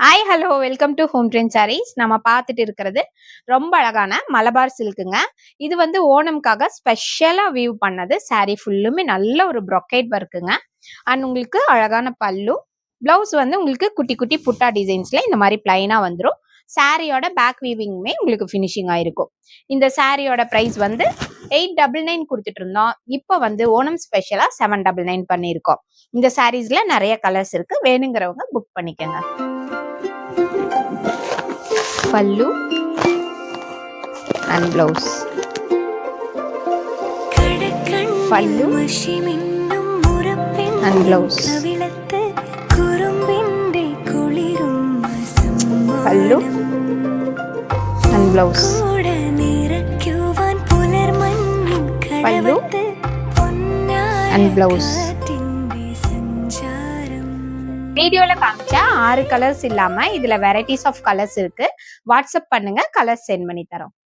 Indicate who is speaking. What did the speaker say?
Speaker 1: Hi hello welcome to home trend sarees. நம்ம பார்த்துட்டு இருக்கிறது ரொம்ப அழகான மலபார் சில்க்குங்க. இது வந்து ஓணம்காக ஸ்பெஷலா வியூ பண்ணது. சாரீ ஃபுல்லுமே நல்ல ஒரு ப்ரொக்கைட் ஒர்க்குங்க. அண்ட் உங்களுக்கு அழகான பல்லு, பிளவுஸ் வந்து உங்களுக்கு குட்டி குட்டி புட்டா டிசைன்ஸ்ல இந்த மாதிரி பிளைனா வந்துடும். சாரியோட பேக் வீவிங்குமே உங்களுக்கு ஃபினிஷிங் ஆயிருக்கும். இந்த சாரியோட ப்ரைஸ் வந்து 899 கொடுத்துட்டு இருந்தோம். இப்போ வந்து ஓணம் ஸ்பெஷலா 799 பண்ணியிருக்கோம். இந்த சாரீஸ்ல நிறைய கலர்ஸ் இருக்கு, வேணுங்கிறவங்க புக் பண்ணிக்கோங்க. பல்லு அண்ட் பிளவுஸ். பல்லு அண்ட் பிளவுஸ். பல்லு அண்ட் பிளவுஸ். பல்லு அண்ட் பிளவுஸ். வீடியோல காமிச்சா 6 கலர்ஸ் இல்லாம இதுல வெரைட்டிஸ் ஆஃப் கலர்ஸ் இருக்கு. வாட்ஸ்அப் பண்ணுங்க, கலர்ஸ் சென்ட் பண்ணி தரோம்.